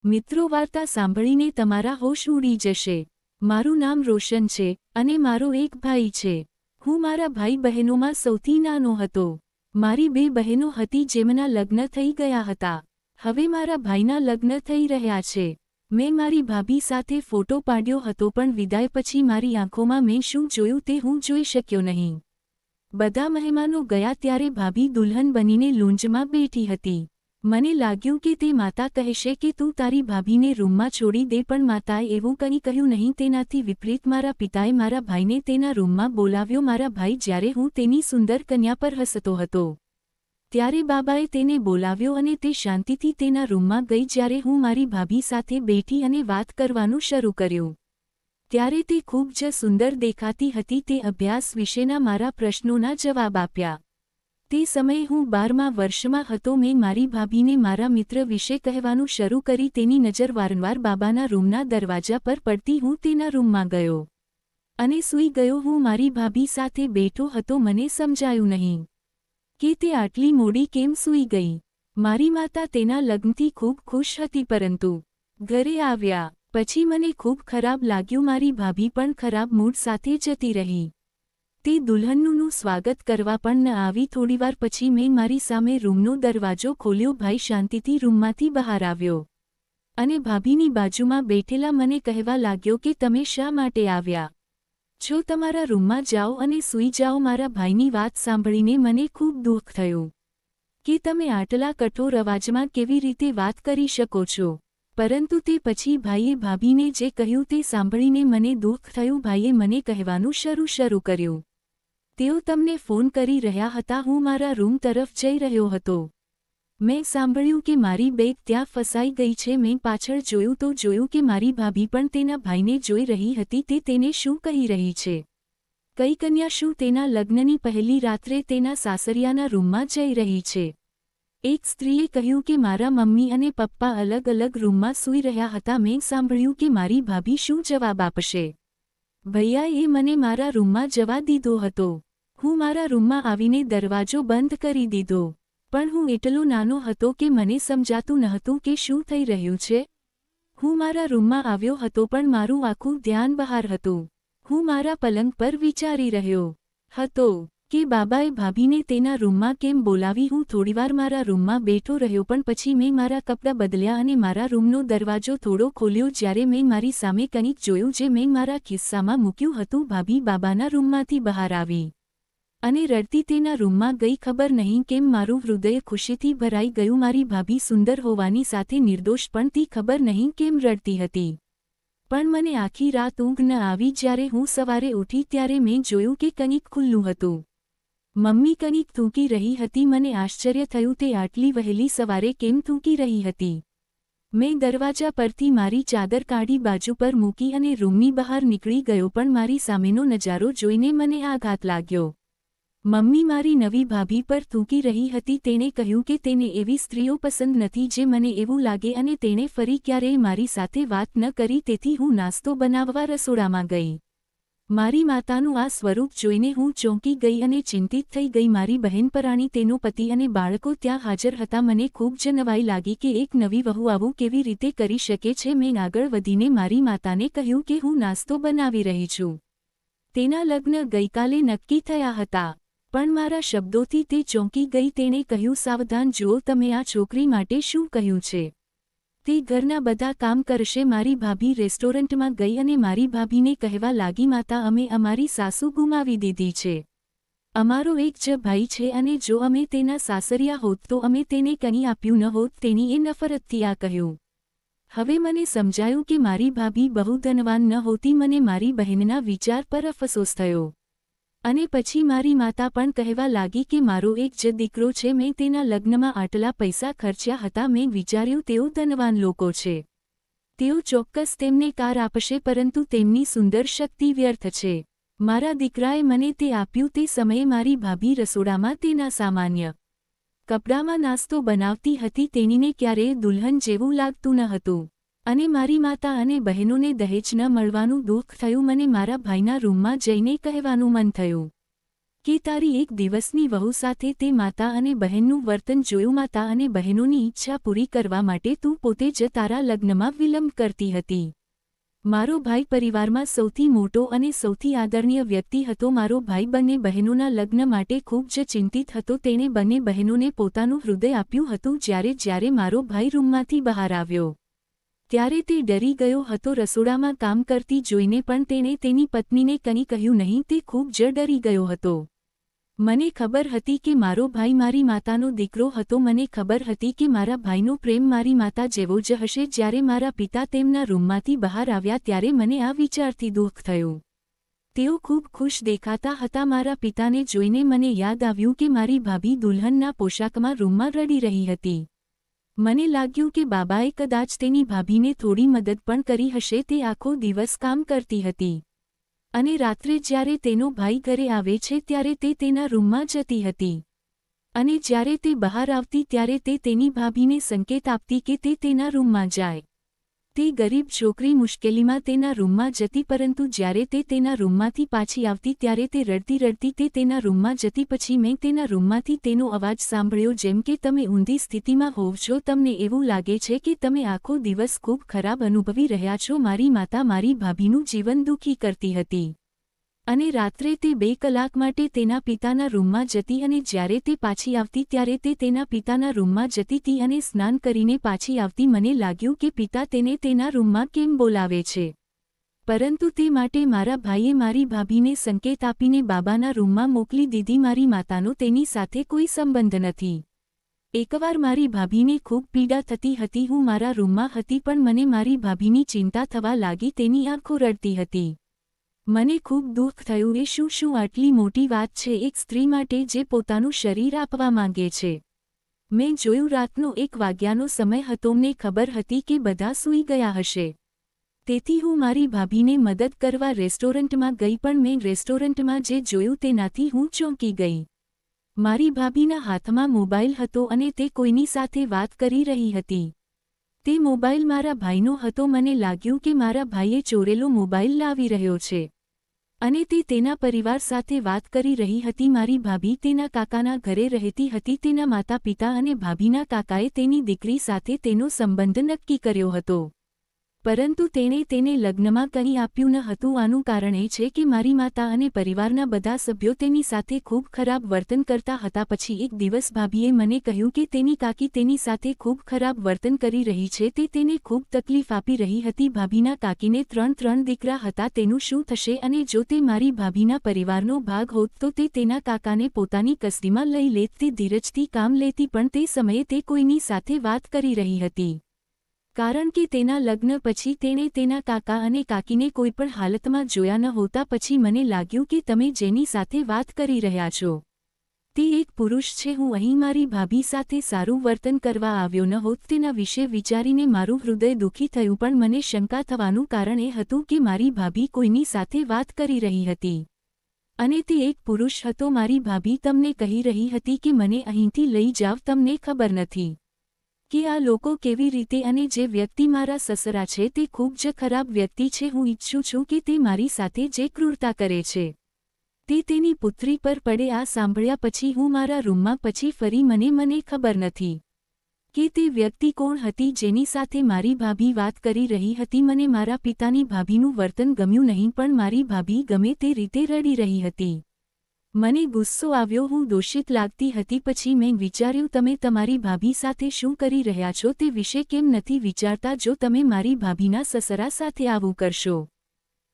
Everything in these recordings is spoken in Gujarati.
મિત્રો, વાર્તા સાંભળીને તમારા હોશ ઉડી જશે। મારું નામ રોશન છે અને મારો એક ભાઈ છે। હું મારા ભાઈ બહેનોમાં સૌથી નાનો હતો। મારી બે બહેનો હતી જેમના લગ્ન થઈ ગયા હતા। હવે મારા ભાઈના લગ્ન થઈ રહ્યા છે। મેં મારી ભાભી સાથે ફોટો પાડ્યો હતો પણ વિદાય પછી મારી આંખોમાં મેં શું જોયું તે હું જોઈ શક્યો નહીં। બધા મહેમાનો ગયા ત્યારે ભાભી દુલ્હન બનીને લૂંજમાં બેઠી હતી। મને લાગ્યું કે તે માતા કહેશે કે તું તારી ભાભીને રૂમમાં છોડી દે, પણ માતાએ એવું કંઈ કહ્યું નહીં। તેનાથી વિપરીત મારા પિતાએ મારા ભાઈને તેના રૂમમાં બોલાવ્યો। મારા ભાઈ જ્યારે હું તેની સુંદર કન્યા પર હસતો હતો ત્યારે બાબાએ તેને બોલાવ્યો અને તે શાંતિથી તેના રૂમમાં ગઈ। જ્યારે હું મારી ભાભી સાથે બેઠી અને વાત કરવાનું શરૂ કર્યું ત્યારે તે ખૂબ જ સુંદર દેખાતી હતી। તે અભ્યાસ વિશેના મારા પ્રશ્નોના જવાબ આપ્યા। તે સમયે હું 12મા વર્ષમાં હતો। મેં મારી ભાભીને મારા મિત્ર વિશે કહેવાનું શરૂ કરી। તેની નજર વારંવાર બાબાના રૂમના દરવાજા પર પડતી। હું તેના રૂમમાં ગયો અને સૂઈ ગયો। હું મારી ભાભી સાથે બેઠો હતો। મને સમજાયું નહીં કે તે આટલી મોડી કેમ સૂઈ ગઈ। મારી માતા તેના લગ્નથી ખૂબ ખુશ હતી, પરંતુ ઘરે આવ્યા પછી મને ખૂબ ખરાબ લાગ્યું। મારી ભાભી પણ ખરાબ મૂડ સાથે જતી રહી। તે દુલ્હનનું સ્વાગત કરવા પણ ન આવી। થોડીવાર પછી મેં મારી સામે રૂમનો દરવાજો ખોલ્યો। ભાઈ શાંતિથી રૂમમાંથી બહાર આવ્યો અને ભાભીની બાજુમાં બેઠેલા મને કહેવા લાગ્યો કે તમે શા માટે આવ્યા છો? તમારા રૂમમાં જાઓ અને સૂઈ જાઓ। મારા ભાઈની વાત સાંભળીને મને ખૂબ દુઃખ થયું કે તમે આટલા કઠોર અવાજમાં કેવી રીતે વાત કરી શકો છો, પરંતુ તે પછી ભાઈએ ભાભીને જે કહ્યું તે સાંભળીને મને દુઃખ થયું। ભાઈએ મને કહેવાનું શરૂ કર્યું, તેઓ તમને ફોન કરી રહ્યા હતા। હું મારા રૂમ તરફ જઈ રહ્યો હતો। મેં સાંભળ્યું કે મારી બેગ ત્યાં ફસાઈ ગઈ છે। મેં પાછળ જોયું તો જોયું કે મારી ભાભી પણ તેના ભાઈને જોઈ રહી હતી। તે તેને શું કહી રહી છે? કઈ કન્યા શું તેના લગ્નની પહેલી રાત્રે તેના સાસરિયાના રૂમમાં જઈ રહી છે? એક સ્ત્રીએ કહ્યું કે મારા મમ્મી અને પપ્પા અલગ અલગ રૂમમાં સૂઈ રહ્યા હતા। મેં સાંભળ્યું કે મારી ભાભી શું જવાબ આપશે। ભૈયાએ મને મારા રૂમમાં જવા દીધો હતો। હું મારા રૂમમાં આવીને દરવાજો બંધ કરી દીધો, પણ હું એટલો નાનો હતો કે મને સમજાતું નહોતું કે શું થઈ રહ્યું છે। હું મારા રૂમમાં આવ્યો હતો પણ મારું આખું ધ્યાન બહાર હતું। હું મારા પલંગ પર વિચારી રહ્યો હતો કે બાબાએ ભાભીને તેના રૂમમાં કેમ બોલાવી। હું થોડીવાર મારા રૂમમાં બેઠો રહ્યો પણ પછી મેં મારા કપડાં બદલ્યા અને મારા રૂમનો દરવાજો થોડો ખોલ્યો। જ્યારે મેં મારી સામે કંઈક જોયું જે મેં મારા ખિસ્સામાં મૂક્યું હતું। ભાભી બાબાના રૂમમાંથી બહાર આવી અને રડતી તેના રૂમમાં ગઈ। ખબર નહીં કેમ મારું હૃદય ખુશીથી ભરાઈ ગયું। મારી ભાભી સુંદર હોવાની સાથે નિર્દોષ પણ તી ખબર નહીં કેમ રડતી હતી, પણ મને આખી રાત ઊંઘ ન આવી। જ્યારે હું સવારે ઉઠી ત્યારે મેં જોયું કે કંઈક ખુલ્લું હતું। મમ્મી કંઈક થૂંકી રહી હતી। મને આશ્ચર્ય થયું તે આટલી વહેલી સવારે કેમ થૂંકી રહી હતી। મેં દરવાજા પરથી મારી ચાદર કાઢી બાજુ પર મૂકી અને રૂમની બહાર નીકળી ગયો, પણ મારી સામેનો નજારો જોઈને મને આઘાત લાગ્યો। મમ્મી મારી નવી ભાભી પર થૂંકી રહી હતી। તેણે કહ્યું કે તેને એવી સ્ત્રીઓ પસંદ નથી જે મને એવું લાગે અને તેણે ફરી ક્યારેય મારી સાથે વાત ન કરી। તેથી હું નાસ્તો બનાવવા રસોડામાં ગઈ। મારી માતાનું આ સ્વરૂપ જોઈને હું ચોંકી ગઈ અને ચિંતિત થઈ ગઈ। મારી બહેનપરાણી, તેનો પતિ અને બાળકો ત્યાં હાજર હતા। મને ખૂબ જ નવાઈ લાગી કે એક નવી વહુ આવું કેવી રીતે કરી શકે છે। મેં આગળ વધીને મારી માતાને કહ્યું કે હું નાસ્તો બનાવી રહી છું। તેના લગ્ન ગઈકાલે નક્કી થયા હતા, પણ મારા શબ્દોથી તે ચોંકી ગઈ। તેણે કહ્યું, સાવધાન, જુઓ તમે આ છોકરી માટે શું કહ્યું છે। તે ઘરના બધા કામ કરશે। મારી ભાભી રેસ્ટોરન્ટમાં ગઈ અને મારી ભાભીને કહેવા લાગી, માતા, અમે અમારી સાસુ ગુમાવી દીધી છે। અમારો એક જ ભાઈ છે અને જો અમે તેના સાસરિયા હોત તો અમે તેને કંઈ આપ્યું ન હોત। તેણીએ નફરતથી આ કહ્યું। હવે મને સમજાયું કે મારી ભાભી બહુ ધનવાન ન હોતી। મને મારી બહેનના વિચાર પર અફસોસ થયો અને પછી મારી માતા પણ કહેવા લાગી કે મારો એક જ દીકરો છે। મેં તેના લગ્નમાં આટલા પૈસા ખર્ચ્યા હતા। મેં વિચાર્યું તેઓ ધનવાન લોકો છે, તેઓ ચોક્કસ તેમને કાર આપશે, પરંતુ તેમની સુંદર શક્તિ વ્યર્થ છે। મારા દીકરાએ મને તે આપ્યું। તે સમયે મારી ભાભી રસોડામાં તેના સામાન્ય કપડામાં નાસ્તો બનાવતી હતી। તેણીને ક્યારેય દુલ્હન જેવું લાગતું ન હતું અને મારી માતા અને બહેનોને દહેજ ન મળવાનું દુઃખ થયું। મને મારા ભાઈના રૂમમાં જઈને કહેવાનું મન થયું કે તારી એક દિવસની વહુ સાથે તે માતા અને બહેનનું વર્તન જોયું. માતા અને બહેનોની ઈચ્છા પૂરી કરવા માટે તું પોતે જ તારા લગ્નમાં વિલંબ કરતી હતી. મારો ભાઈ પરિવારમાં સૌથી મોટો અને સૌથી આદરણીય વ્યક્તિ હતો. મારો ભાઈ બંને બહેનોના લગ્ન માટે ખૂબ જ ચિંતિત હતો. તેણે બંને બહેનોને પોતાનું હૃદય આપ્યું હતું. જ્યારે મારો ભાઈ રૂમમાંથી બહાર આવ્યો ત્યારે તે ડરી ગયો હતો. રસોડામાં કામ કરતી જોઈને પણ તેણે તેની પત્નીને કંઈ કહ્યું નહીં. તે ખૂબ જ ડરી ગયો હતો. મને ખબર હતી કે મારો ભાઈ મારી માતાનો દીકરો હતો. મને ખબર હતી કે મારા ભાઈનો પ્રેમ મારી માતા જેવો જ હશે. જ્યારે મારા પિતા તેમના રૂમમાંથી બહાર આવ્યા ત્યારે મને આ વિચારથી દુઃખ થયું. તેઓ ખૂબ ખુશ દેખાતા હતા. મારા પિતાને જોઈને મને યાદ આવ્યું કે મારી ભાભી દુલ્હનના પોશાકમાં રૂમમાં રડી રહી હતી. મને લાગ્યું કે બાબાએ કદાચ તેની ભાભીને થોડી મદદ પણ કરી હશે. તે આખો દિવસ કામ કરતી હતી અને રાત્રે જ્યારે તેનો ભાઈ ઘરે આવે છે ત્યારે તે તેના રૂમમાં જતી હતી અને જ્યારે તે બહાર આવતી ત્યારે તે તેની ભાભીને સંકેત આપતી કે તે તેના રૂમમાં જાય. તે ગરીબ છોકરી મુશ્કેલીમાં તેના રૂમમાં જતી, પરંતુ જ્યારે તે તેના રૂમમાંથી પાછી આવતી ત્યારે તે રડતી રડતી તે તેના રૂમમાં જતી. પછી મેં તેના રૂમમાંથી તેનો અવાજ સાંભળ્યો, જેમ કે તમે ઊંધી સ્થિતિમાં હોવ છો. તમને એવું લાગે છે કે તમે આખો દિવસ ખૂબ ખરાબ અનુભવી રહ્યા છો. મારી માતા મારી ભાભીનું જીવન દુઃખી કરતી હતી અને રાત્રે તે 2 કલાક માટે તેના પિતાના રૂમમાં જતી અને જ્યારે તે પાછી આવતી ત્યારે તે તેના પિતાના રૂમમાં જતી હતી અને સ્નાન કરીને પાછી આવતી. મને લાગ્યું કે પિતા તેને તેના રૂમમાં કેમ બોલાવે છે, પરંતુ તે માટે મારા ભાઈએ મારી ભાભીને સંકેત આપીને બાબાના રૂમમાં મોકલી દીધી. મારી માતાનો તેની સાથે કોઈ સંબંધ નથી. એકવાર મારી ભાભીને ખૂબ પીડા થતી હતી. હું મારા રૂમમાં હતી પણ મને મારી ભાભીની ચિંતા થવા લાગી. તેની આંખો રડતી હતી. મને ખૂબ દુઃખ થયું. એ શું આટલી મોટી વાત છે એક સ્ત્રી માટે જે પોતાનું શરીર આપવા માંગે છે. મેં જોયું રાતનો 1 વાગ્યાનો સમય હતો. મને ખબર હતી કે બધા સૂઈ ગયા હશે, તેથી હું મારી ભાભીને મદદ કરવા રેસ્ટોરન્ટમાં ગઈ. પણ મેં રેસ્ટોરન્ટમાં જે જોયું તેનાથી હું ચોંકી ગઈ. મારી ભાભીના હાથમાં મોબાઈલ હતો અને તે કોઈની સાથે વાત કરી રહી હતી. તે મોબાઈલ મારા ભાઈનો હતો. મને લાગ્યું કે મારા ભાઈએ ચોરેલો મોબાઈલ લાવી રહ્યો છે અને તે તેના પરિવાર સાથે વાત કરી રહી હતી. મારી ભાભી તેના કાકાના ઘરે રહેતી હતી. તેના માતા પિતા અને ભાભીના કાકાએ તેની દીકરી સાથે તેનો સંબંધ નક્કી કર્યો હતો, પરંતુ તેણે તેને લગ્નમાં કંઈ આપ્યું ન હતું. આનું કારણ એ છે કે મારી માતા અને પરિવારના બધા સભ્યો તેની સાથે ખૂબ ખરાબ વર્તન કરતા હતા. પછી એક દિવસ ભાભીએ મને કહ્યું કે તેની કાકી તેની સાથે ખૂબ ખરાબ વર્તન કરી રહી છે. તે તેને ખૂબ તકલીફ આપી રહી હતી. ભાભીના કાકીને 3 દીકરા હતા. તેનું શું થશે? અને જો તે મારી ભાભીના પરિવારનો ભાગ હોત તો તે તેના કાકાને પોતાની કસ્ટડીમાં લઈ લેત. તે ધીરજથી કામ લેતી, પણ તે સમયે તે કોઈની સાથે વાત કરી રહી હતી, કારણ કે તેના લગ્ન પછી તેણે તેના કાકા અને કાકીને કોઈપણ હાલતમાં જોયા ન હોતા. પછી મને લાગ્યું કે તમે જેની સાથે વાત કરી રહ્યા છો તે એક પુરુષ છે. હું અહીં મારી ભાભી સાથે સારું વર્તન કરવા આવ્યો ન હોત. તેના વિશે વિચારીને મારું હૃદય દુઃખી થયું, પણ મને શંકા થવાનું કારણ એ હતું કે મારી ભાભી કોઈની સાથે વાત કરી રહી હતી અને તે એક પુરુષ હતો. મારી ભાભી તમને કહી રહી હતી કે મને અહીંથી લઈ જાવ. તમને ખબર નથી કે આ લોકો કેવી રીતે, અને જે વ્યક્તિ મારા સસરા છે તે ખૂબ જ ખરાબ વ્યક્તિ છે. હું ઈચ્છું છું કે તે મારી સાથે જે ક્રૂરતા કરે છે તે તેની પુત્રી પર પડે. આ સાંભળ્યા પછી હું મારા રૂમમાં પછી ફરી. મને ખબર નથી કે તે વ્યક્તિ કોણ હતી જેની સાથે મારી ભાભી વાત કરી રહી હતી. મને મારા પિતાની ભાભીનું વર્તન ગમ્યું નહીં, પણ મારી ભાભી ગમે તે રીતે રડી રહી હતી. મને ગુસ્સો આવ્યો. હું દોષિત લાગતી હતી. પછી મેં વિચાર્યું, તમે તમારી ભાભી સાથે શું કરી રહ્યા છો તે વિશે કેમ નથી વિચારતા? જો તમે મારી ભાભીના સસરા સાથે આવું કરશો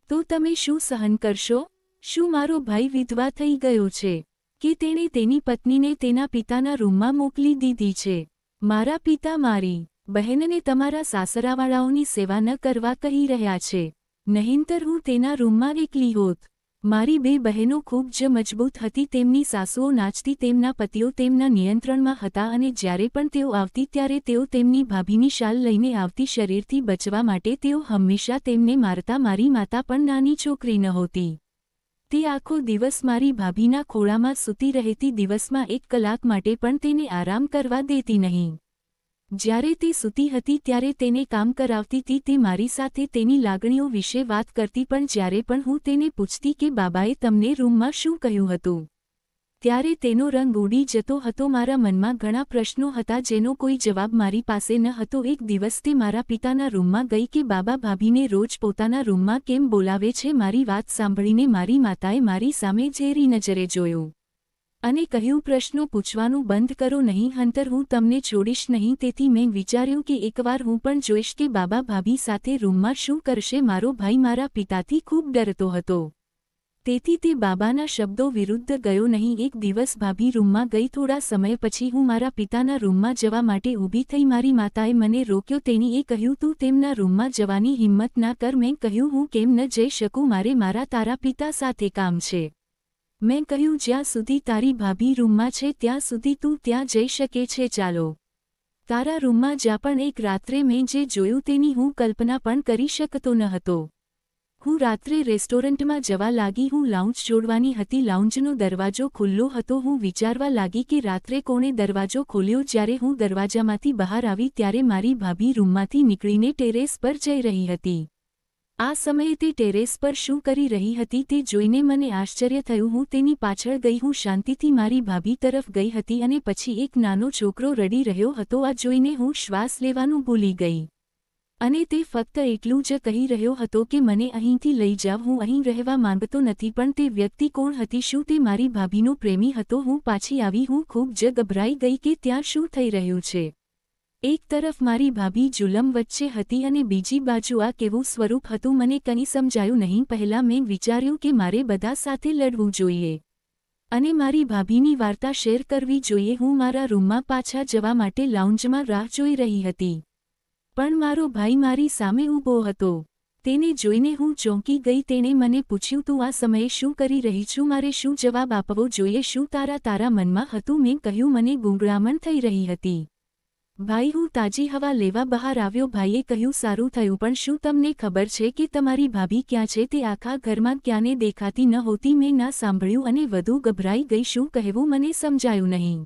તો તમે શું સહન કરશો? શું મારો ભાઈ વિધવા થઈ ગયો છે કે તેણે તેની પત્નીને તેના પિતાના રૂમમાં મોકલી દીધી છે? મારા પિતા મારી બહેનને તમારા સાસરાવાળાઓની સેવા ન કરવા કહી રહ્યા છે, નહીંતર હું તેના રૂમમાં એકલી હોત. મારી 2 બહેનો ખૂબ જ મજબૂત હતી. તેમની સાસુઓ નાચતી, તેમના પતિઓ તેમના નિયંત્રણમાં હતા અને જ્યારે પણ તેઓ આવતી ત્યારે તેઓ તેમની ભાભીની શાલ લઈને આવતી. શરીરથી બચવા માટે તેઓ હંમેશા તેમને મારતા. મારી માતા પણ નાની છોકરી નહોતી. તે આખો દિવસ મારી ભાભીના ખોળામાં સૂતી રહેતી. દિવસમાં 1 કલાક માટે પણ તેને આરામ કરવા દેતી નહીં. જ્યારે તે સૂતી હતી ત્યારે તેને કામ કરાવતી હતી. તે મારી સાથે તેની લાગણીઓ વિશે વાત કરતી, પણ જ્યારે પણ હું તેને પૂછતી કે બાબાએ તમને રૂમમાં શું કહ્યું હતું ત્યારે તેનો રંગ ઉડી જતો હતો. મારા મનમાં ઘણા પ્રશ્નો હતા જેનો કોઈ જવાબ મારી પાસે ન હતો. એક દિવસ તે મારા પિતાના રૂમમાં ગઈ કે બાબા ભાભીને રોજ પોતાના રૂમમાં કેમ બોલાવે છે. મારી વાત સાંભળીને મારી માતાએ મારી સામે ઝેરી નજરે જોયું અને કહ્યું, પ્રશ્નો પૂછવાનું બંધ કરો, નહીં હંતર હું તમને છોડીશ નહીં. તેથી મેં વિચાર્યું કે એકવાર હું પણ જોઈશ કે બાબા ભાભી સાથે રૂમમાં શું કરશે. મારો ભાઈ મારા પિતાથી ખૂબ ડરતો હતો, તેથી તે બાબાના શબ્દો વિરુદ્ધ ગયો નહીં. એક દિવસ ભાભી રૂમમાં ગઈ. થોડા સમય પછી હું મારા પિતાના રૂમમાં જવા માટે ઊભી થઈ. મારી માતાએ મને રોક્યો. તેણીએ કહ્યું, તું તેમના રૂમમાં જવાની હિંમત ના કર. મેં કહ્યું, હું કેમ ન જઈ શકું, મારે મારા તારા પિતા સાથે કામ છે. મેં કહ્યું, જ્યાં સુધી તારી ભાભી રૂમમાં છે ત્યાં સુધી તું ત્યાં જઈ શકે છે. ચાલો તારા રૂમમાં જા. પણ એક રાત્રે મેં જે જોયું તેની હું કલ્પના પણ કરી શકતો ન હતો. હું રાત્રે રેસ્ટોરન્ટમાં જવા લાગી. હું લાઉન્જ જોડવાની હતી. લાઉન્જનો દરવાજો ખુલ્લો હતો. હું વિચારવા લાગી કે રાત્રે કોણે દરવાજો ખોલ્યો. જ્યારે હું દરવાજામાંથી બહાર આવી ત્યારે મારી ભાભી રૂમમાંથી નીકળીને ટેરેસ પર જઈ રહી હતી. આ સમયે તે ટેરેસ પર શું કરી રહી હતી તે જોઈને મને આશ્ચર્ય થયું. હું તેની પાછળ ગઈ. હું શાંતિથી મારી ભાભી તરફ ગઈ હતી અને પછી એક નાનો છોકરો રડી રહ્યો હતો. આ જોઈને હું શ્વાસ લેવાનું ભૂલી ગઈ અને તે ફક્ત એટલું જ કહી રહ્યો હતો કે મને અહીંથી લઈ જાવ, હું અહીં રહેવા માંગતો નથી. પણ તે વ્યક્તિ કોણ હતી? શું તે મારી ભાભીનો પ્રેમી હતો? હું પાછી આવી. હું ખૂબ જ ગભરાઈ ગઈ કે ત્યાં શું થઈ રહ્યું છે. એક તરફ મારી ભાભી જુલમ વચ્ચે હતી અને બીજી બાજુ આ કેવું સ્વરૂપ હતું, મને કંઈ સમજાયું નહીં. પહેલાં મેં વિચાર્યું કે મારે બધા સાથે લડવું જોઈએ અને મારી ભાભીની વાર્તા શેર કરવી જોઈએ. હું મારા રૂમમાં પાછા જવા માટે લાઉન્જમાં રાહ જોઈ રહી હતી, પણ મારો ભાઈ મારી સામે ઊભો હતો. તેને જોઈને હું ચોંકી ગઈ. તેણે મને પૂછ્યું, તું આ સમયે શું કરી રહી છું? મારે શું જવાબ આપવો જોઈએ? શું તારા મનમાં હતું? મેં કહ્યું, મને ગૂંગળામણ થઈ રહી હતી. ભાઈ, હું તાજી હવા લેવા બહાર આવ્યો. ભાઈએ કહ્યું, સારું થયું. પણ શું તમને ખબર છે કે તમારી ભાભી ક્યાં છે? તે આખા ઘરમાં ક્યાંને દેખાતી ન હોતી. મેં ના સાંભળ્યું અને વધુ ગભરાઈ ગઈ. શું કહેવું મને સમજાયું નહીં.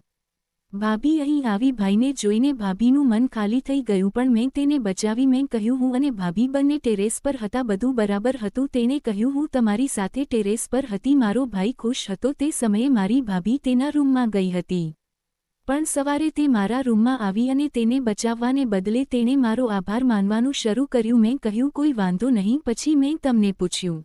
ભાભી અહીં આવી. ભાઈને જોઈને ભાભીનું મન ખાલી થઈ ગયું, પણ મેં તેને બચાવી. મેં કહ્યું, હું અને ભાભી બંને ટેરેસ પર હતા. બધું બરાબર હતું. તેણે કહ્યું, હું તમારી સાથે ટેરેસ પર હતી. મારો ભાઈ ખુશ હતો. તે સમયે મારી ભાભી તેના રૂમમાં ગઈ હતી, પણ સવારે તે મારા રૂમમાં આવી અને તેને બચાવવાને બદલે તેણે મારો આભાર માનવાનું શરૂ કર્યું. મેં કહ્યું, કોઈ વાંધો નહીં. પછી મેં તમને પૂછ્યું,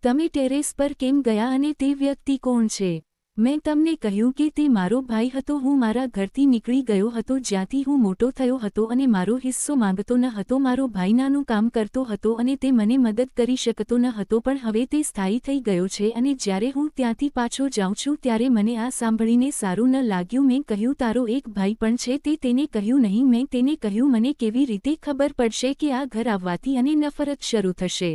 તમે ટેરેસ પર કેમ ગયા અને તે વ્યક્તિ કોણ છે? મેં તમને કહ્યું કે તે મારો ભાઈ હતો. હું મારા ઘરથી નીકળી ગયો હતો જ્યાંથી હું મોટો થયો હતો અને મારો હિસ્સો માંગતો ન હતો. મારો ભાઈ નાનું કામ કરતો હતો અને તે મને મદદ કરી શકતો ન હતો, પણ હવે તે સ્થાયી થઈ ગયો છે અને જ્યારે હું ત્યાંથી પાછો જાઉં છું ત્યારે મને આ સાંભળીને સારું ન લાગ્યું. મેં કહ્યું, તારો એક ભાઈ પણ છે? તે તેને કહ્યું, નહીં. મેં તેને કહ્યું, મને કેવી રીતે ખબર પડશે કે આ ઘર આવવાથી અને નફરત શરૂ થશે?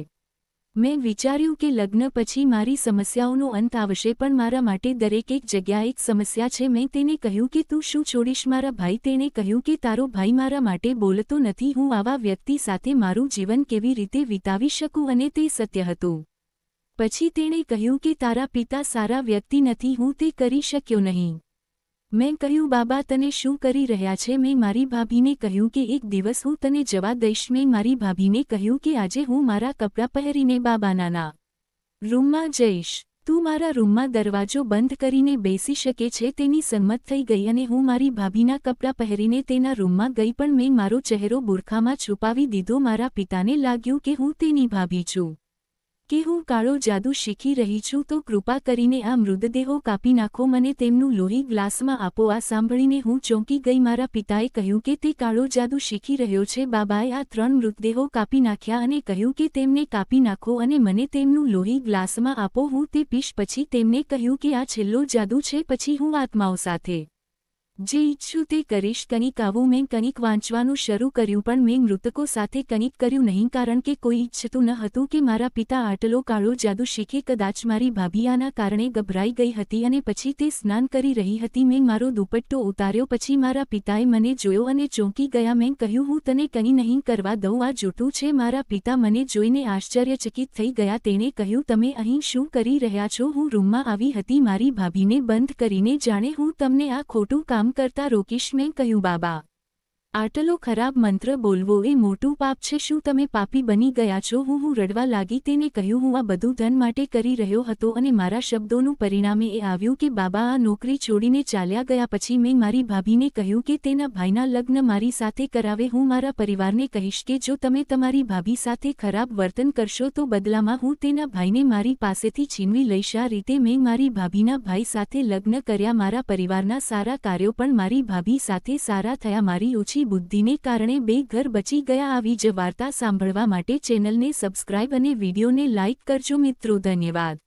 મેં વિચાર્યું કે લગ્ન પછી મારી સમસ્યાઓનો અંત આવશે, પણ મારા માટે દરેક એક જગ્યા એક સમસ્યા છે. મેં તેને કહ્યું કે તું શું છોડીશ મારા ભાઈ? તેણે કહ્યું કે તારો ભાઈ મારા માટે બોલતો નથી. હું આવા વ્યક્તિ સાથે મારું જીવન કેવી રીતે વિતાવી શકું? અને તે સત્ય હતું. પછી તેણે કહ્યું કે તારા પિતા સારા વ્યક્તિ નથી. હું તે કરી શક્યો નહીં. મેં કહ્યું, બાબા તને શું કરી રહ્યા છે? મેં મારી ભાભીને કહ્યું કે એક દિવસ હું તને જવા દઈશ. મેં મારી ભાભીને કહ્યું કે આજે હું મારા કપડાં પહેરીને બાબાના રૂમમાં જઈશ. તું મારા રૂમમાં દરવાજો બંધ કરીને બેસી શકે છે? તેની સંમત થઈ ગઈ અને હું મારી ભાભીના કપડાં પહેરીને તેના રૂમમાં ગઈ, પણ મેં મારો ચહેરો બુરખામાં છુપાવી દીધો. મારા પિતાને લાગ્યું કે હું તેની ભાભી છું, કે હું કાળો જાદુ શીખી રહી છું. તો કૃપા કરીને આ મૃતદેહો કાપી નાખો, મને તેમનું લોહી ગ્લાસમાં આપો. આ સાંભળીને હું ચોંકી ગઈ. મારા પિતાએ કહ્યું કે તે કાળો જાદુ શીખી રહ્યો છે. બાબાએ આ 3 મૃતદેહો કાપી નાખ્યા અને કહ્યું કે તેમને કાપી નાખો અને મને તેમનું લોહી ગ્લાસમાં આપો. હું તે પીશ. પછી તેમને કહ્યું કે આ છેલ્લો જાદુ છે. પછી હું આત્માઓ સાથે જે ઈચ્છું તે કરીશ. કંઈક આવું. મેં કંઈક વાંચવાનું શરૂ કર્યું, પણ મેં મૃતકો સાથે કંઈક કર્યું નહીં, કારણ કે કોઈ ઈચ્છતું ન હતું કે મારા પિતા આટલો કાળો જાદુ શીખે. કદાચ મારી ભાભી આના કારણે ગભરાઈ ગઈ હતી અને પછી તે સ્નાન કરી રહી હતી. મેં મારો દુપટ્ટો ઉતાર્યો. પછી મારા પિતાએ મને જોયો અને ચોંકી ગયા. મેં કહ્યું, હું તને કંઈ નહીં કરવા દઉં. આ જૂઠું છે. મારા પિતા મને જોઈને આશ્ચર્યચકિત થઈ ગયા. તેણે કહ્યું, તમે અહીં શું કરી રહ્યા છો? હું રૂમમાં આવી હતી મારી ભાભીને બંધ કરીને, જાણે હું તમને આ ખોટું કામ કરતા રોકીશ. મેં કહ્યું, બાબા આટલો ખરાબ મંત્ર બોલવો એ મોટું પાપ છે. શું તમે પાપી બની ગયા છો? હું રડવા લાગી. તેને કહ્યું, હું આ બધું ધન માટે કરી રહ્યો હતો અને મારા શબ્દોનું પરિણામે એ આવ્યું કે બાબા આ નોકરી છોડીને ચાલ્યા ગયા. પછી મેં મારી ભાભીને કહ્યું કે તેના ભાઈના લગ્ન મારી સાથે કરાવે. હું મારા પરિવારને કહીશ કે જો તમે તમારી ભાભી સાથે ખરાબ વર્તન કરશો તો બદલામાં હું તેના ભાઈને મારી પાસેથી છીનવી લઈશ. આ રીતે મેં મારી ભાભીના ભાઈ સાથે લગ્ન કર્યા. મારા પરિવારના સારા કાર્યો પણ મારી ભાભી સાથે સારા થયા. મારી ઓછી બુદ્ધિને કારણે 2 ઘર બચી ગયા. આવી જ વાર્તા સાંભળવા માટે ચેનલને સબસ્ક્રાઇબ અને વિડીયોને લાઇક કરજો મિત્રો. ધન્યવાદ.